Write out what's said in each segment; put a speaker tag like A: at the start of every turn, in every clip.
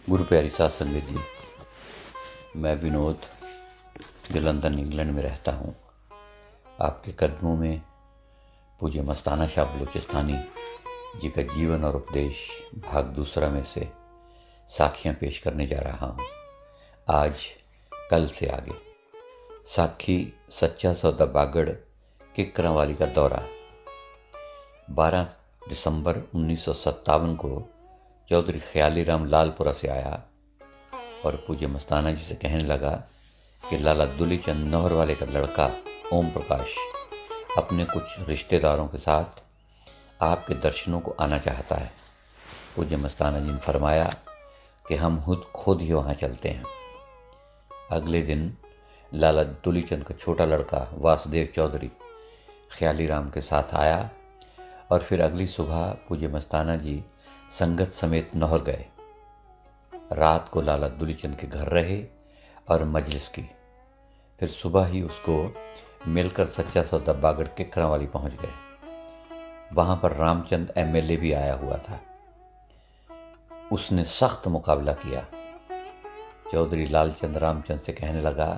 A: गुरु प्यारी साध संगत जी, मैं विनोद जो लंदन इंग्लैंड में रहता हूँ, आपके कदमों में पूज्य मस्ताना शाह बलूचिस्तानी जी का जीवन और उपदेश भाग दूसरा में से साखियाँ पेश करने जा रहा हूँ। आज कल से आगे साखी सच्चा सौदा बागड़ किकरांवाली का दौरा। 12 दिसंबर 1957 को चौधरी ख्याली राम लालपुरा से आया और पूज्य मस्ताना जी से कहने लगा कि लाला दुलीचंद नौहर वाले का लड़का ओम प्रकाश अपने कुछ रिश्तेदारों के साथ आपके दर्शनों को आना चाहता है। पूज्य मस्ताना जी ने फरमाया कि हम खुद ही वहाँ चलते हैं। अगले दिन लाला दुलीचंद का छोटा लड़का वासुदेव चौधरी ख्याली राम के साथ आया और फिर अगली सुबह पूज्य मस्ताना जी संगत समेत नौहर गए। रात को लाला दुलीचंद के घर रहे और मजलिस की। फिर सुबह ही उसको मिलकर सच्चा सौदा बागड़ किकरांवाली पहुंच गए। वहां पर रामचंद एमएलए भी आया हुआ था। उसने सख्त मुकाबला किया। चौधरी लालचंद रामचंद से कहने लगा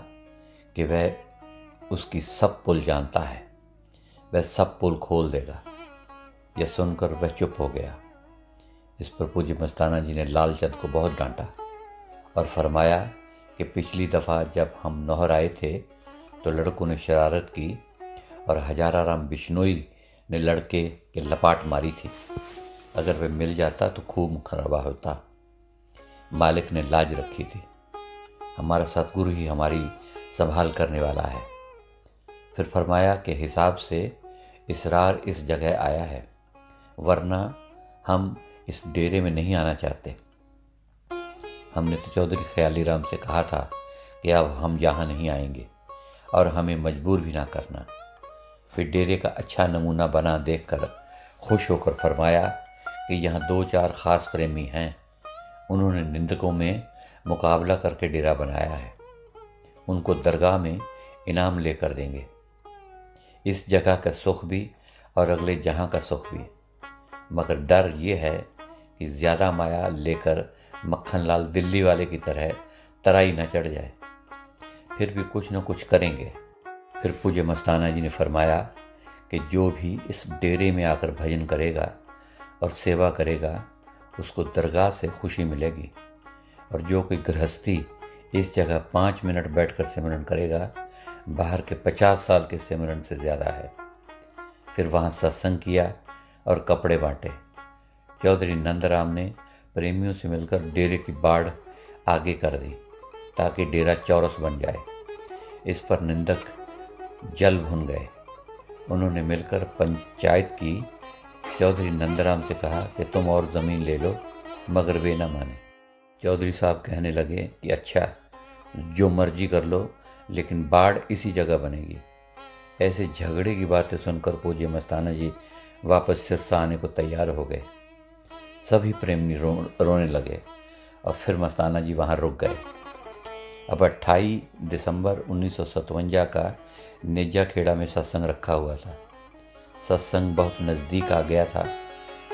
A: कि वह उसकी सब पुल जानता है, वह सब पुल खोल देगा। यह सुनकर वह चुप हो गया। इस पर पूज्य मस्ताना जी ने लालचंद को बहुत डांटा और फरमाया कि पिछली दफ़ा जब हम नौहर आए थे तो लड़कों ने शरारत की और हजारा राम बिश्नोई ने लड़के के लपाट मारी थी। अगर वह मिल जाता तो खूब मुखरबा होता। मालिक ने लाज रखी थी। हमारा सतगुरु ही हमारी संभाल करने वाला है। फिर फरमाया कि हिसाब से इसरार इस जगह आया है, वरना हम इस डेरे में नहीं आना चाहते। हमने तो चौधरी ख्याली राम से कहा था कि अब हम यहाँ नहीं आएंगे और हमें मजबूर भी ना करना। फिर डेरे का अच्छा नमूना बना देखकर खुश होकर फरमाया कि यहाँ 2-4 खास प्रेमी हैं। उन्होंने निंदकों में मुकाबला करके डेरा बनाया है। उनको दरगाह में इनाम लेकर देंगे। इस जगह का सुख भी और अगले जहाँ का सुख भी, मगर डर ये है कि ज़्यादा माया लेकर मक्खनलाल दिल्ली वाले की तरह तराई न चढ़ जाए। फिर भी कुछ न कुछ करेंगे। फिर पूज्य मस्ताना जी ने फरमाया कि जो भी इस डेरे में आकर भजन करेगा और सेवा करेगा उसको दरगाह से खुशी मिलेगी, और जो कोई गृहस्थी इस जगह 5 मिनट बैठकर सिमरन करेगा बाहर के 50 साल के सिमरन से ज़्यादा है। फिर वहाँ सत्संग किया और कपड़े बांटे। चौधरी नंदराम ने प्रेमियों से मिलकर डेरे की बाड़ आगे कर दी ताकि डेरा चौरस बन जाए। इस पर निंदक जल भुन गए। उन्होंने मिलकर पंचायत की। चौधरी नंदराम से कहा कि तुम और ज़मीन ले लो, मगर वे न माने। चौधरी साहब कहने लगे कि अच्छा, जो मर्जी कर लो, लेकिन बाड़ इसी जगह बनेगी। ऐसे झगड़े की बातें सुनकर पूज्य मस्ताना जी वापस सिरसा आने को तैयार हो गए। सभी प्रेमी रोने लगे और फिर मस्ताना जी वहाँ रुक गए। अब 28 दिसंबर 1957 का नेजा खेड़ा में सत्संग रखा हुआ था। सत्संग बहुत नज़दीक आ गया था।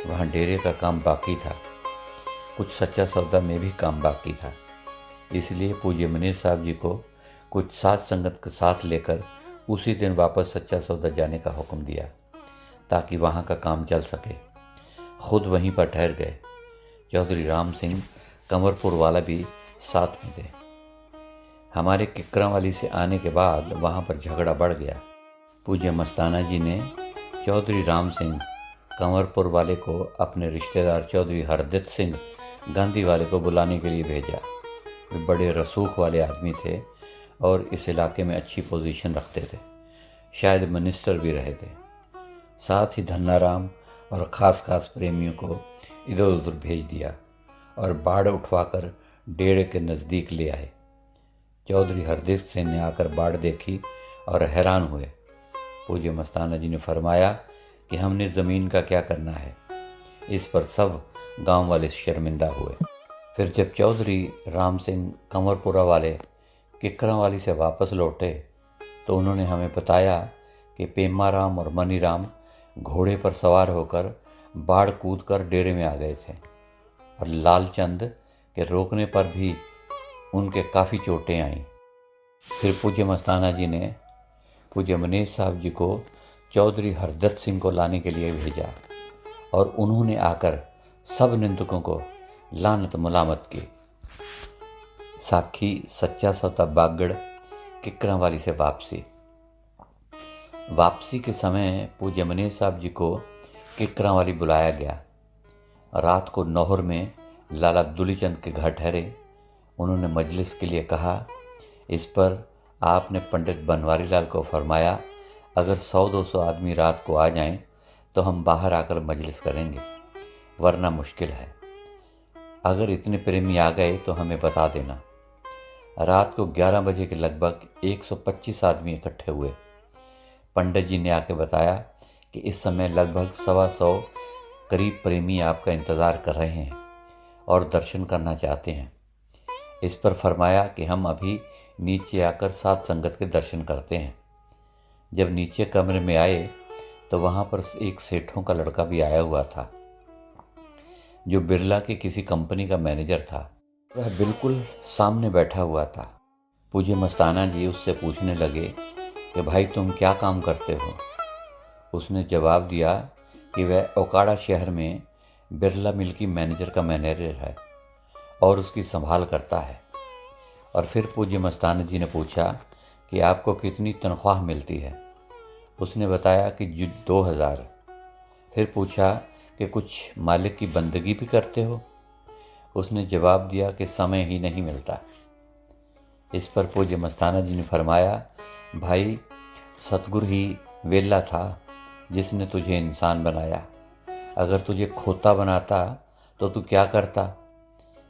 A: वहाँ डेरे का काम बाकी था। कुछ सच्चा सौदा में भी काम बाकी था। इसलिए पूज्य मनीर साहब जी को कुछ साथ संगत के साथ लेकर उसी दिन वापस सच्चा सौदा जाने का हुक्म दिया ताकि वहाँ का काम चल सके। खुद वहीं पर ठहर गए। चौधरी राम सिंह कंवरपुर वाला भी साथ में थे। हमारे किकरांवाली से आने के बाद वहाँ पर झगड़ा बढ़ गया। पूज्य मस्ताना जी ने चौधरी राम सिंह कंवरपुर वाले को अपने रिश्तेदार चौधरी हरदत्त सिंह गांधी वाले को बुलाने के लिए भेजा। वे बड़े रसूख वाले आदमी थे और इस इलाके में अच्छी पोजीशन रखते थे, शायद मिनिस्टर भी रहे थे। साथ ही धन्नाराम और ख़ास प्रेमियों को इधर उधर भेज दिया और बाड़ उठवाकर डेरे के नज़दीक ले आए। चौधरी हरदीप सिंह ने आकर बाड़ देखी और हैरान हुए। पूज्य मस्ताना जी ने फरमाया कि हमने ज़मीन का क्या करना है। इस पर सब गांव वाले शर्मिंदा हुए। फिर जब चौधरी राम सिंह कंवरपुरा वाले किकरांवाली से वापस लौटे तो उन्होंने हमें बताया कि पेम्माराम और मनीराम घोड़े पर सवार होकर बाढ़ कूद कर डेरे में आ गए थे और लालचंद कि रोकने पर भी उनके काफ़ी चोटें आईं। फिर पूज्य मस्ताना जी ने पूज्य मनीष साहब जी को चौधरी हरदत्त सिंह को लाने के लिए भेजा और उन्होंने आकर सब निंदकों को लानत मुलामत की। साखी सच्चा सौदा बागड़ किकरावाली से वापसी के समय पूज्य मनीष साहब जी को किकरावाली बुलाया गया। रात को नौहर में लाला दुलीचंद के घर ठहरे। उन्होंने मजलिस के लिए कहा। इस पर आपने पंडित बनवारी लाल को फरमाया, अगर 100-200 आदमी रात को आ जाएं तो हम बाहर आकर मजलिस करेंगे, वरना मुश्किल है। अगर इतने प्रेमी आ गए तो हमें बता देना। रात को 11 बजे के लगभग 125 आदमी इकट्ठे हुए। पंडित जी ने आके बताया कि इस समय लगभग 125 करीब प्रेमी आपका इंतज़ार कर रहे हैं और दर्शन करना चाहते हैं। इस पर फरमाया कि हम अभी नीचे आकर साथ संगत के दर्शन करते हैं। जब नीचे कमरे में आए तो वहाँ पर एक सेठों का लड़का भी आया हुआ था, जो बिरला के किसी कंपनी का मैनेजर था। वह बिल्कुल सामने बैठा हुआ था। पूज्य मस्ताना जी उससे पूछने लगे कि भाई तुम क्या काम करते हो? उसने जवाब दिया कि वह ओकाड़ा शहर में बिरला मिल की मैनेजर का मैनेजर है और उसकी संभाल करता है। और फिर पूज्य मस्ताना जी ने पूछा कि आपको कितनी तनख्वाह मिलती है? उसने बताया कि 2000। फिर पूछा कि कुछ मालिक की बंदगी भी करते हो? उसने जवाब दिया कि समय ही नहीं मिलता। इस पर पूज्य मस्ताना जी ने फरमाया, भाई सतगुरु ही वेला था जिसने तुझे इंसान बनाया। अगर तुझे खोता बनाता तो तू क्या करता?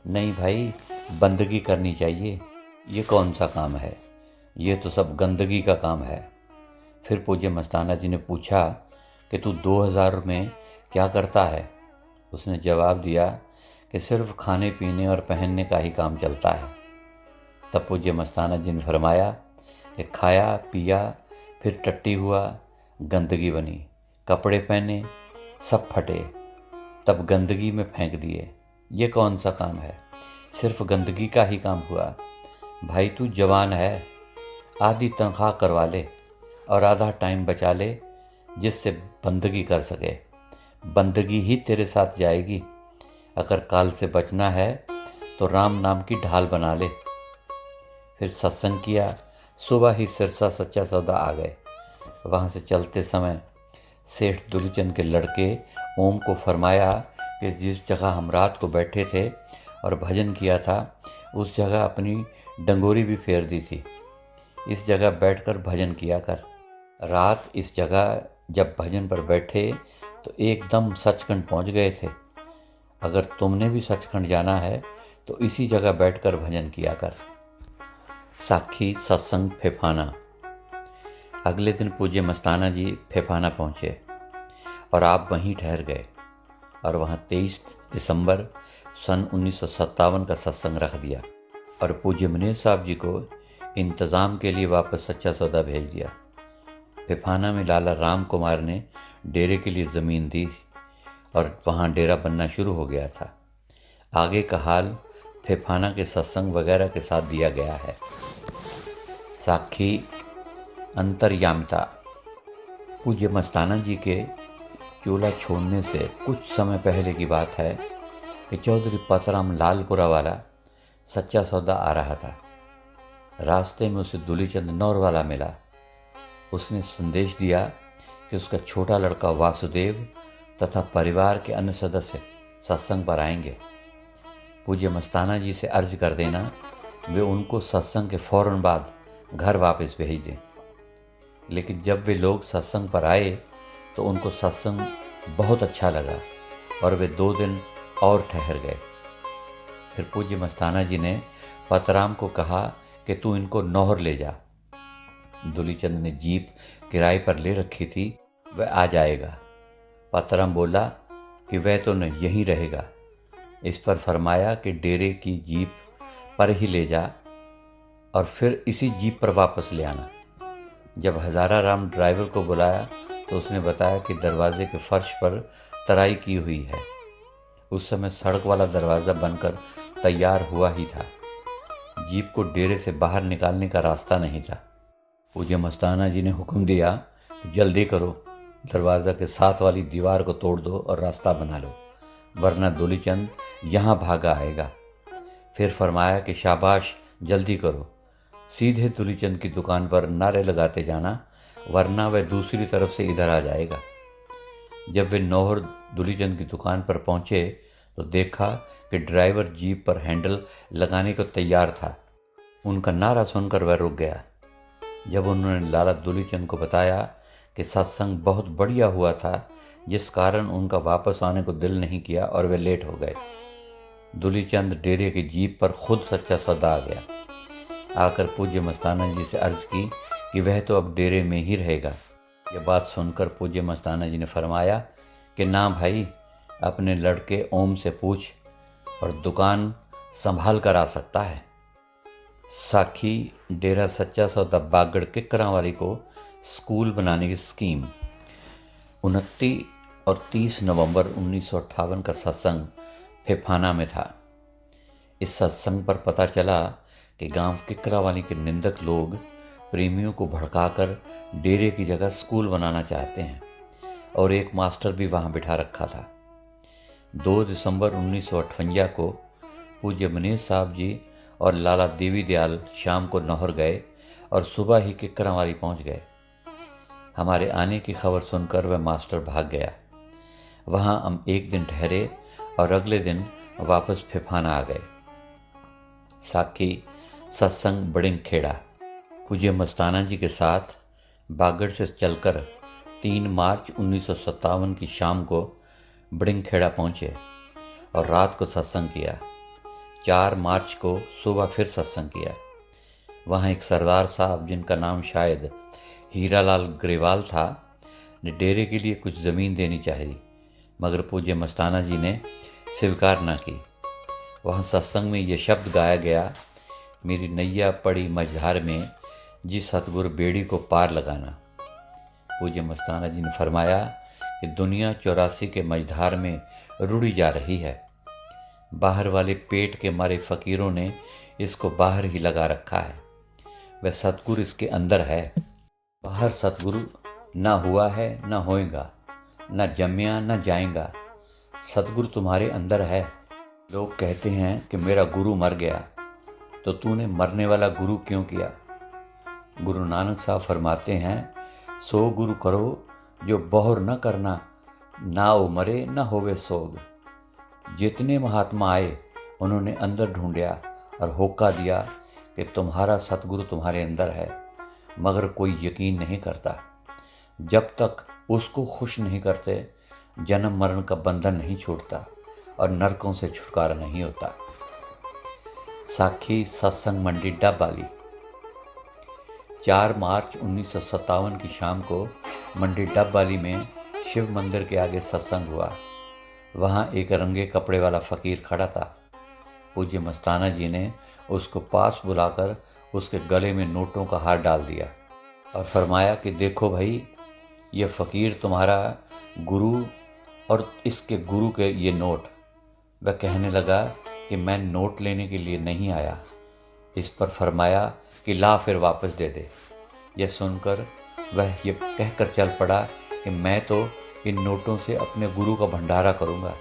A: नहीं भाई, बंदगी करनी चाहिए। ये कौन सा काम है? ये तो सब गंदगी का काम है। फिर पूज्य मस्ताना जी ने पूछा कि तू 2000 में क्या करता है? उसने जवाब दिया कि सिर्फ खाने पीने और पहनने का ही काम चलता है। तब पूज्य मस्ताना जी ने फरमाया कि खाया पिया, फिर टट्टी हुआ, गंदगी बनी, कपड़े पहने सब फटे, तब गंदगी में फेंक दिए। ये कौन सा काम है? सिर्फ गंदगी का ही काम हुआ। भाई तू जवान है, आधी तनख्वाह करवा ले और आधा टाइम बचा ले जिससे बंदगी कर सके। बंदगी ही तेरे साथ जाएगी। अगर काल से बचना है तो राम नाम की ढाल बना ले। फिर सत्संग किया। सुबह ही सिरसा सच्चा सौदा आ गए। वहाँ से चलते समय सेठ दुलीचंद के लड़के ओम को फरमाया कि जिस जगह हम रात को बैठे थे और भजन किया था उस जगह अपनी डंगोरी भी फेर दी थी। इस जगह बैठकर भजन किया कर। रात इस जगह जब भजन पर बैठे तो एकदम सचखंड पहुंच गए थे। अगर तुमने भी सचखंड जाना है तो इसी जगह बैठकर भजन किया कर। साखी सत्संग फेफाना। अगले दिन पूज्य मस्ताना जी फेफाना पहुंचे और आप वहीं ठहर गए और वहाँ 23 दिसंबर सन 1957 का सत्संग रख दिया और पूज्य मनीष साहब जी को इंतज़ाम के लिए वापस सच्चा सौदा भेज दिया। फेफाना में लाला राम कुमार ने डेरे के लिए ज़मीन दी और वहाँ डेरा बनना शुरू हो गया था। आगे का हाल फेफाना के सत्संग वगैरह के साथ दिया गया है। साखी अंतर्यामिता। पूज्य मस्ताना जी के चोला छोड़ने से कुछ समय पहले की बात है कि चौधरी पतराम लालपुरा वाला सच्चा सौदा आ रहा था। रास्ते में उसे दुलीचंद नौर वाला मिला। उसने संदेश दिया कि उसका छोटा लड़का वासुदेव तथा परिवार के अन्य सदस्य सत्संग पर आएंगे। पूज्य मस्ताना जी से अर्ज कर देना वे उनको सत्संग के फौरन बाद घर वापस भेज दें। लेकिन जब वे लोग सत्संग पर आए तो उनको सत्संग बहुत अच्छा लगा और वे 2 दिन और ठहर गए। फिर पूज्य मस्ताना जी ने पतराम को कहा कि तू इनको नौहर ले जा। दुलीचंद ने जीप किराए पर ले रखी थी, वह आ जाएगा। पतराम बोला कि वह तो न यहीं रहेगा। इस पर फरमाया कि डेरे की जीप पर ही ले जा और फिर इसी जीप पर वापस ले आना। जब हजारा राम ड्राइवर को बुलाया तो उसने बताया कि दरवाजे के फर्श पर तराई की हुई है उस समय सड़क वाला दरवाज़ा बनकर तैयार हुआ ही था। जीप को डेरे से बाहर निकालने का रास्ता नहीं था। पूज्य मस्ताना जी ने हुक्म दिया कि जल्दी करो, दरवाज़ा के साथ वाली दीवार को तोड़ दो और रास्ता बना लो, वरना दूलीचंद यहाँ भागा आएगा। फिर फरमाया कि शाबाश, जल्दी करो, सीधे दूलीचंद की दुकान पर नारे लगाते जाना, वरना वह दूसरी तरफ से इधर आ जाएगा। जब वे नौहर दूलीचंद की दुकान पर पहुंचे तो देखा कि ड्राइवर जीप पर हैंडल लगाने को तैयार था। उनका नारा सुनकर वह रुक गया। जब उन्होंने लाला दूलीचंद को बताया कि सत्संग बहुत बढ़िया हुआ था, जिस कारण उनका वापस आने को दिल नहीं किया और वे लेट हो गए, दूलीचंद डेरे की जीप पर खुद सच्चा सौदा आ गया। आकर पूज्य मस्ताना जी से अर्ज की कि वह तो अब डेरे में ही रहेगा। यह बात सुनकर पूज्य मस्ताना जी ने फरमाया कि ना भाई, अपने लड़के ओम से पूछ और दुकान संभाल कर आ सकता है। साखी डेरा सच्चा सौदा बागड़ किकरा वाली को स्कूल बनाने की स्कीम। 29 और 30 नवंबर 1958 का सत्संग फेफाना में था। इस सत्संग पर पता चला कि गांव किकरा वाली के निंदक लोग प्रेमियों को भड़काकर डेरे की जगह स्कूल बनाना चाहते हैं और एक मास्टर भी वहां बिठा रखा था। 2 दिसंबर 1958 को पूज्य मनीष साहब जी और लाला देवी दयाल शाम को नौहर गए और सुबह ही किकरावाली पहुंच गए। हमारे आने की खबर सुनकर वह मास्टर भाग गया। वहां हम एक दिन ठहरे और अगले दिन वापस फेफाना आ गए। साखी सत्संग बड़िंग खेड़ा। पूज्य मस्ताना जी के साथ बागड़ से चलकर 3 मार्च 1957 की शाम को बड़िंग खेड़ा पहुंचे और रात को सत्संग किया। 4 मार्च को सुबह फिर सत्संग किया। वहाँ एक सरदार साहब, जिनका नाम शायद हीरालाल ग्रेवाल था, ने डेरे के लिए कुछ ज़मीन देनी चाहिए, मगर पूज्य मस्ताना जी ने स्वीकार न की। वहाँ सत्संग में ये शब्द गाया गया, मेरी नैया पड़ी मझधार में, जी सतगुरु बेड़ी को पार लगाना। पूज्य मस्ताना जी ने फरमाया कि दुनिया 84 के मझधार में रुड़ी जा रही है। बाहर वाले पेट के मारे फकीरों ने इसको बाहर ही लगा रखा है। वह सतगुरु इसके अंदर है। बाहर सतगुरु ना हुआ है, ना होएगा, ना जम्या ना जाएगा। सतगुरु तुम्हारे अंदर है। लोग कहते हैं कि मेरा गुरु मर गया, तो तूने मरने वाला गुरु क्यों किया? गुरु नानक साहब फरमाते हैं, सो गुरु करो जो बहुर न करना, ना ओ मरे न होवे सोग। जितने महात्मा आए उन्होंने अंदर ढूंढा और होका दिया कि तुम्हारा सतगुरु तुम्हारे अंदर है, मगर कोई यकीन नहीं करता। जब तक उसको खुश नहीं करते, जन्म मरण का बंधन नहीं छूटता और नरकों से छुटकारा नहीं होता। साखी सत्संग मंडी डबवाली। 4 मार्च 1957 की शाम को मंडी डबवाली में शिव मंदिर के आगे सत्संग हुआ। वहाँ एक रंगे कपड़े वाला फ़कीर खड़ा था। पूज्य मस्ताना जी ने उसको पास बुलाकर उसके गले में नोटों का हार डाल दिया और फरमाया कि देखो भाई, ये फ़कीर तुम्हारा गुरु और इसके गुरु के ये नोट। वह कहने लगा कि मैं नोट लेने के लिए नहीं आया। इस पर फरमाया कि ला फिर वापस दे दे। यह सुनकर वह ये कहकर चल पड़ा कि मैं तो इन नोटों से अपने गुरु का भंडारा करूँगा।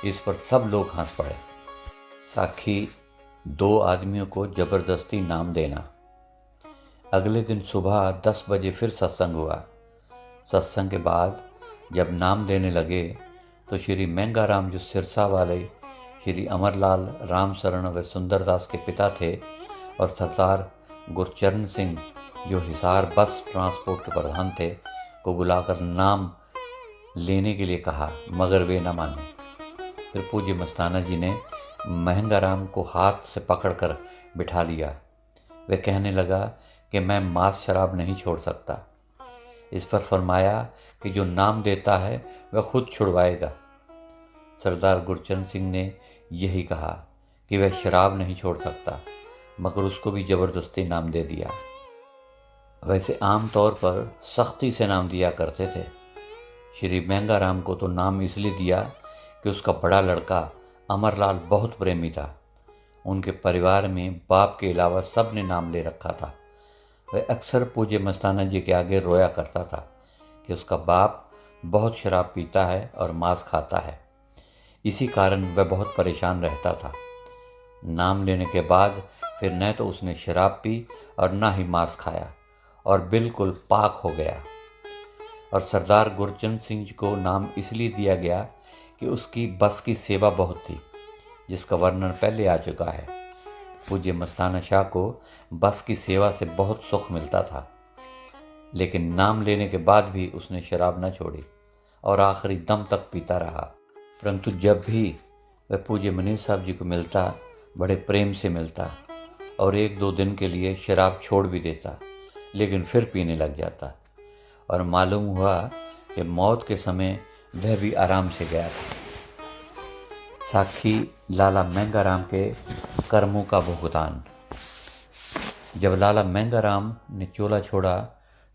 A: इस पर सब लोग हंस पड़े। साखी 2 आदमियों को ज़बरदस्ती नाम देना। अगले दिन सुबह 10 बजे फिर सत्संग हुआ। सत्संग के बाद जब नाम देने लगे तो श्री महंगाराम, जो सिरसा वाले श्री अमरलाल राम शरण व सुंदरदास के पिता थे, और सरदार गुरचरण सिंह, जो हिसार बस ट्रांसपोर्ट के प्रधान थे, को बुलाकर नाम लेने के लिए कहा, मगर वे न माने। फिर पूज्य मस्ताना जी ने महंगाराम को हाथ से पकड़कर बिठा लिया। वह कहने लगा कि मैं मांस शराब नहीं छोड़ सकता। इस पर फरमाया कि जो नाम देता है वह खुद छुड़वाएगा। सरदार गुरचरण सिंह ने यही कहा कि वह शराब नहीं छोड़ सकता, मगर उसको भी ज़बरदस्ती नाम दे दिया। वैसे आम तौर पर सख्ती से नाम दिया करते थे। श्री महंगाराम को तो नाम इसलिए दिया कि उसका बड़ा लड़का अमरलाल बहुत प्रेमी था। उनके परिवार में बाप के अलावा सब ने नाम ले रखा था। वह अक्सर पूज्य मस्ताना जी के आगे रोया करता था कि उसका बाप बहुत शराब पीता है और मांस खाता है। इसी कारण वह बहुत परेशान रहता था। नाम लेने के बाद फिर न तो उसने शराब पी और ना ही मांस खाया और बिल्कुल पाक हो गया। और सरदार गुरचरण सिंह जी को नाम इसलिए दिया गया कि उसकी बस की सेवा बहुत थी, जिसका वर्णन पहले आ चुका है। पूज्य मस्ताना शाह को बस की सेवा से बहुत सुख मिलता था, लेकिन नाम लेने के बाद भी उसने शराब न छोड़ी और आखिरी दम तक पीता रहा। परंतु जब भी वह पूज्य मनीष साहब जी को मिलता, बड़े प्रेम से मिलता और 1-2 दिन के लिए शराब छोड़ भी देता, लेकिन फिर पीने लग जाता और मालूम हुआ कि मौत के समय वह भी आराम से गया था। साखी लाला मेंगाराम के कर्मों का भुगतान। जब लाला मेंगाराम ने चोला छोड़ा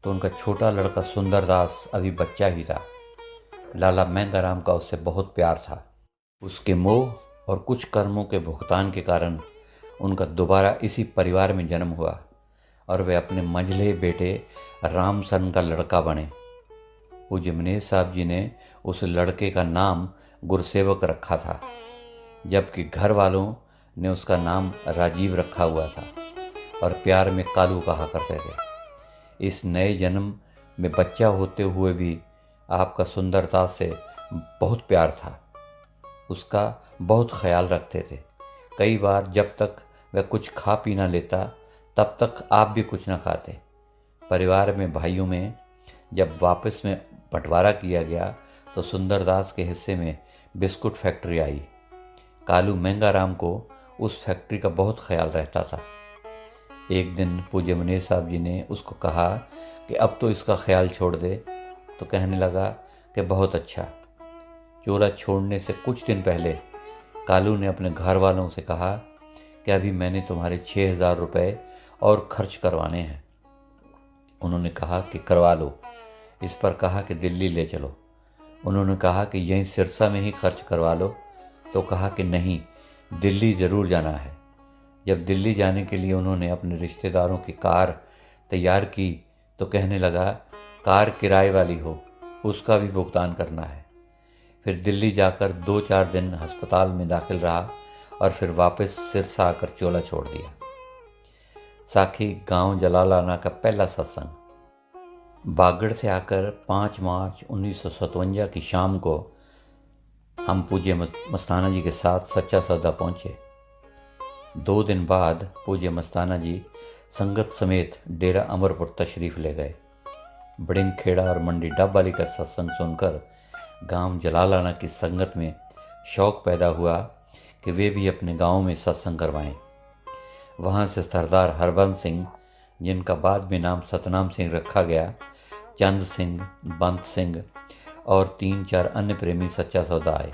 A: तो उनका छोटा लड़का सुंदरदास अभी बच्चा ही था। लाला मेंगाराम का उससे बहुत प्यार था। उसके मोह और कुछ कर्मों के भुगतान के कारण उनका दोबारा इसी परिवार में जन्म हुआ और वे अपने मंझले बेटे रामसन का लड़का बने। पूज्य मनीष साहब जी ने उस लड़के का नाम गुरसेवक रखा था, जबकि घर वालों ने उसका नाम राजीव रखा हुआ था और प्यार में कालू कहा करते थे। इस नए जन्म में बच्चा होते हुए भी आपका सुंदरदास से बहुत प्यार था। उसका बहुत ख्याल रखते थे। कई बार जब तक वह कुछ खा पी ना लेता, तब तक आप भी कुछ ना खाते। परिवार में भाइयों में जब वापस में बंटवारा किया गया तो सुंदरदास के हिस्से में बिस्कुट फैक्ट्री आई। कालू मेंगाराम को उस फैक्ट्री का बहुत ख्याल रहता था। एक दिन पूज्य मनीष साहब जी ने उसको कहा कि अब तो इसका ख्याल छोड़ दे, तो कहने लगा कि बहुत अच्छा। चोला छोड़ने से कुछ दिन पहले कालू ने अपने घर वालों से कहा कि अभी मैंने तुम्हारे 6,000 रुपये और खर्च करवाने हैं। उन्होंने कहा कि करवा लो। इस पर कहा कि दिल्ली ले चलो। उन्होंने कहा कि यहीं सिरसा में ही खर्च करवा लो, तो कहा कि नहीं, दिल्ली ज़रूर जाना है। जब दिल्ली जाने के लिए उन्होंने अपने रिश्तेदारों की कार तैयार की तो कहने लगा कार किराए वाली हो, उसका भी भुगतान करना है। फिर दिल्ली जाकर 2-4 दिन अस्पताल में दाखिल रहा और फिर वापस सिरसा आकर चोला छोड़ दिया। साखी गांव जलालाना का पहला सत्संग। बागड़ से आकर 5 मार्च 1957 की शाम को हम पूज्य मस्ताना जी के साथ सच्चा सौदा पहुँचे। 2 दिन बाद पूज्य मस्ताना जी संगत समेत डेरा अमरपुर तशरीफ़ ले गए। बड़िंग खेड़ा और मंडी डब्बाली का सत्संग सुनकर गांव जलालाना की संगत में शौक़ पैदा हुआ कि वे भी अपने गांव में सत्संग करवाएं। वहां से सरदार हरबंस सिंह, जिनका बाद में नाम सतनाम सिंह रखा गया, चंद सिंह, बंत सिंह और 3-4 अन्य प्रेमी सच्चा सौदा आए।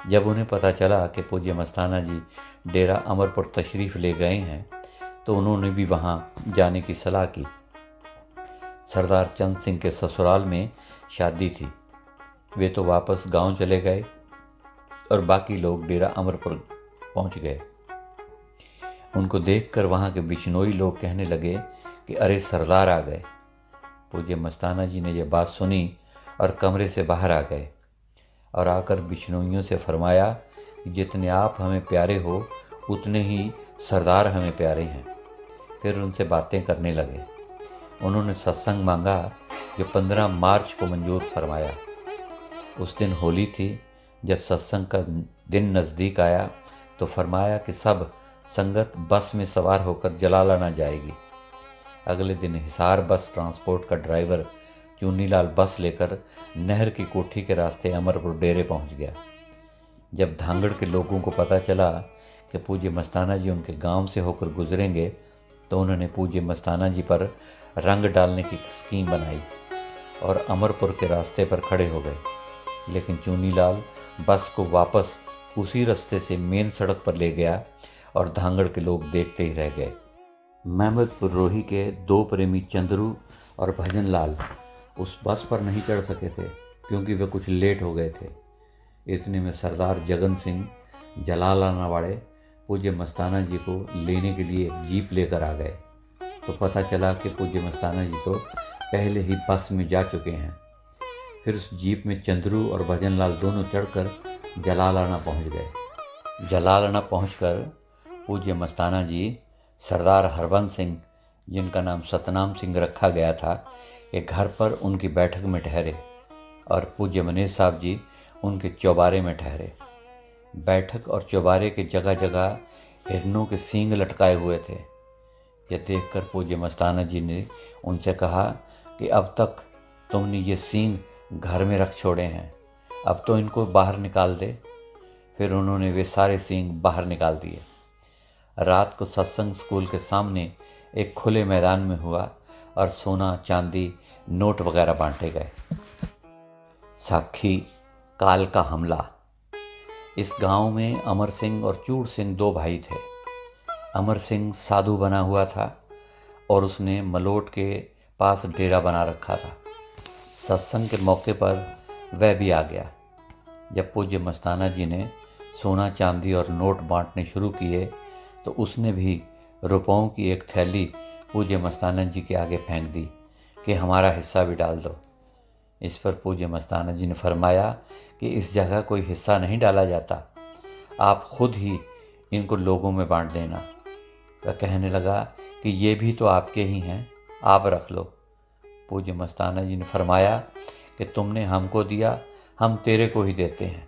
A: जब उन्हें पता चला कि पूज्य मस्ताना जी डेरा अमरपुर तशरीफ़ ले गए हैं तो उन्होंने भी वहां जाने की सलाह की। सरदार चंद सिंह के ससुराल में शादी थी। वे तो वापस गांव चले गए और बाकी लोग डेरा अमरपुर पहुंच गए। उनको देखकर वहां के बिश्नोई लोग कहने लगे कि अरे सरदार आ गए। पूज्य मस्ताना जी ने यह बात सुनी और कमरे से बाहर आ गए और आकर बिश्नोइयों से फरमाया कि जितने आप हमें प्यारे हो उतने ही सरदार हमें प्यारे हैं। फिर उनसे बातें करने लगे। उन्होंने सत्संग मांगा जो 15 मार्च को मंजूर फरमाया। उस दिन होली थी। जब सत्संग का दिन नज़दीक आया तो फरमाया कि सब संगत बस में सवार होकर जलालाना जाएगी। अगले दिन हिसार बस ट्रांसपोर्ट का ड्राइवर चुन्नीलाल बस लेकर नहर की कोठी के रास्ते अमरपुर डेरे पहुंच गया। जब धांगड़ के लोगों को पता चला कि पूज्य मस्ताना जी उनके गांव से होकर गुजरेंगे तो उन्होंने पूज्य मस्ताना जी पर रंग डालने की स्कीम बनाई और अमरपुर के रास्ते पर खड़े हो गए। लेकिन चुन्नीलाल बस को वापस उसी रास्ते से मेन सड़क पर ले गया और धांगड़ के लोग देखते ही रह गए। महमदपुर रोही के 2 प्रेमी चंद्रू और भजन लाल उस बस पर नहीं चढ़ सके थे क्योंकि वे कुछ लेट हो गए थे। इतने में सरदार जगन सिंह जलालाना वाले पूज्य मस्ताना जी को लेने के लिए जीप लेकर आ गए। तो पता चला कि पूज्य मस्ताना जी तो पहले ही बस में जा चुके हैं। फिर उस जीप में चंद्रू और भजनलाल दोनों चढ़कर जलालाना पहुंच गए। जलालाना पहुंचकर पूज्य मस्ताना जी सरदार हरबंस सिंह, जिनका नाम सतनाम सिंह रखा गया था, एक घर पर उनकी बैठक में ठहरे और पूज्य मनेर साहब जी उनके चौबारे में ठहरे। बैठक और चौबारे के जगह जगह हिरनों के सींग लटकाए हुए थे। यह देखकर पूज्य मस्ताना जी ने उनसे कहा कि अब तक तुमने ये सींग घर में रख छोड़े हैं, अब तो इनको बाहर निकाल दे। फिर उन्होंने वे सारे सींग बाहर निकाल दिए। रात को सत्संग स्कूल के सामने एक खुले मैदान में हुआ और सोना, चांदी, नोट वगैरह बांटे गए। साखी काल का हमला। इस गांव में अमर सिंह और चूड़ सिंह दो भाई थे। अमर सिंह साधु बना हुआ था और उसने मलोट के पास डेरा बना रखा था। सत्संग के मौके पर वह भी आ गया। जब पूज्य मस्ताना जी ने सोना, चांदी और नोट बांटने शुरू किए तो उसने भी रुपयों की एक थैली पूज्य मस्ताना जी के आगे फेंक दी कि हमारा हिस्सा भी डाल दो। इस पर पूज्य मस्ताना जी ने फरमाया कि इस जगह कोई हिस्सा नहीं डाला जाता, आप खुद ही इनको लोगों में बांट देना। वह कहने लगा कि ये भी तो आपके ही हैं, आप रख लो। पूज्य मस्ताना जी ने फरमाया कि तुमने हमको दिया, हम तेरे को ही देते हैं।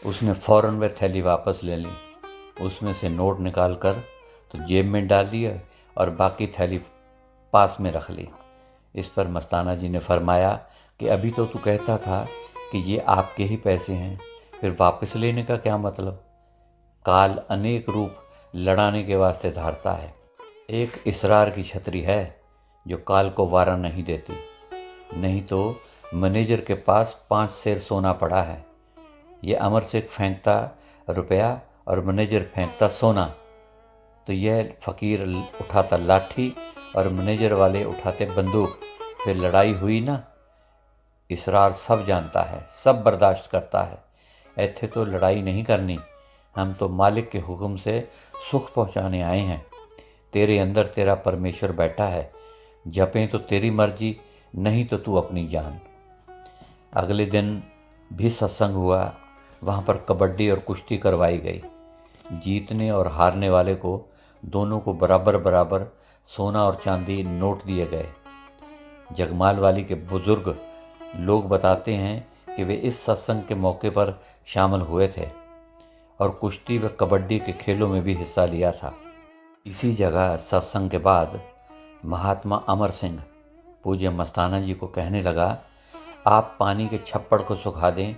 A: उसने फौरन वह थैली वापस ले ली, उसमें से नोट निकाल कर तो जेब में डाल दिया और बाकी थैली पास में रख ली। इस पर मस्ताना जी ने फरमाया कि अभी तो तू कहता था कि ये आपके ही पैसे हैं, फिर वापस लेने का क्या मतलब? काल अनेक रूप लड़ाने के वास्ते धारता है। एक इसरार की छतरी है जो काल को वारा नहीं देती। नहीं तो मैनेजर के पास 5 सेर सोना पड़ा है। ये अमर सिंह फेंकता रुपया और मैनेजर फेंकता सोना, तो यह फकीर उठाता लाठी और मैनेजर वाले उठाते बंदूक। फिर लड़ाई हुई ना। इसरार सब जानता है, सब बर्दाश्त करता है। ऐथे तो लड़ाई नहीं करनी, हम तो मालिक के हुक्म से सुख पहुंचाने आए हैं। तेरे अंदर तेरा परमेश्वर बैठा है, जपें तो तेरी मर्जी, नहीं तो तू अपनी जान। अगले दिन भी सत्संग हुआ। वहाँ पर कबड्डी और कुश्ती करवाई गई। जीतने और हारने वाले को दोनों को बराबर बराबर सोना और चांदी नोट दिए गए। जगमाल वाली के बुजुर्ग लोग बताते हैं कि वे इस सत्संग के मौके पर शामिल हुए थे और कुश्ती व कबड्डी के खेलों में भी हिस्सा लिया था। इसी जगह सत्संग के बाद महात्मा अमर सिंह पूज्य मस्ताना जी को कहने लगा, आप पानी के छप्पड़ को सुखा दें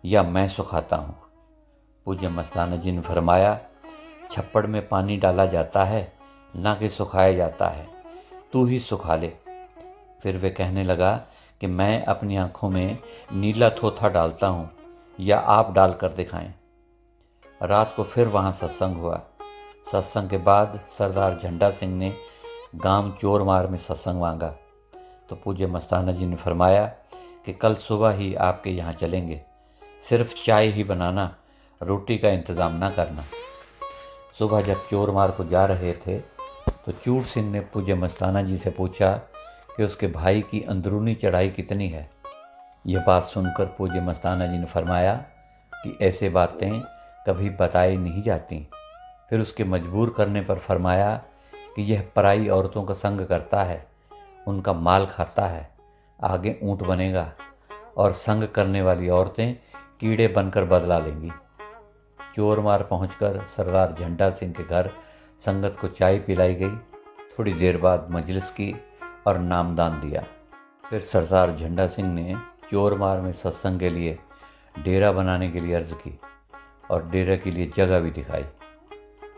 A: या मैं सुखाता हूँ। पूज्य मस्ताना जी ने फरमाया, छप्पड़ में पानी डाला जाता है, ना कि सुखाया जाता है, तू ही सुखा ले। फिर वे कहने लगा कि मैं अपनी आंखों में नीला थोथा डालता हूँ या आप डाल कर दिखाएं। रात को फिर वहाँ सत्संग हुआ। सत्संग के बाद सरदार झंडा सिंह ने गांव चोरमार में सत्संग मांगा तो पूज्य मस्ताना जी ने फरमाया कि कल सुबह ही आपके यहाँ चलेंगे, सिर्फ चाय ही बनाना, रोटी का इंतज़ाम ना करना। सुबह जब चोरमार को जा रहे थे तो चूड़ सिंह ने पूज्य मस्ताना जी से पूछा कि उसके भाई की अंदरूनी चढ़ाई कितनी है। यह बात सुनकर पूज्य मस्ताना जी ने फरमाया कि ऐसे बातें कभी बताई नहीं जाती। फिर उसके मजबूर करने पर फरमाया कि यह पराई औरतों का संग करता है, उनका माल खाता है, आगे ऊँट बनेगा और संग करने वाली औरतें कीड़े बनकर बदला लेंगी। चोरमार पहुंचकर सरदार झंडा सिंह के घर संगत को चाय पिलाई गई। थोड़ी देर बाद मजलिस की और नामदान दिया। फिर सरदार झंडा सिंह ने चोरमार में सत्संग के लिए डेरा बनाने के लिए अर्ज की और डेरा के लिए जगह भी दिखाई।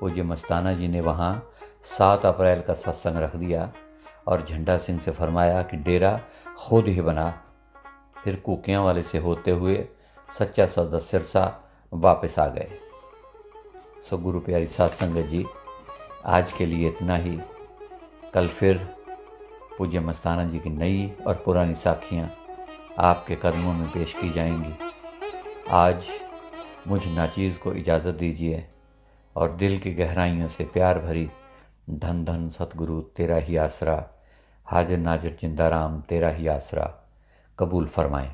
A: पूज्य मस्ताना जी ने वहाँ 7 अप्रैल का सत्संग रख दिया और झंडा सिंह से फरमाया कि डेरा खुद ही बना। फिर कुकियाँ वाले से होते हुए सच्चा सौदा सिरसा वापस आ गए। सो गुरु प्यारी साध संगत जी, आज के लिए इतना ही। कल फिर पूज्य मस्ताना जी की नई और पुरानी साखियाँ आपके कदमों में पेश की जाएंगी। आज मुझ नाचीज़ को इजाज़त दीजिए और दिल की गहराइयों से प्यार भरी धन धन सतगुरु तेरा ही आसरा, हाजिर नाजिर जिंदा राम तेरा ही आसरा कबूल फरमाएं।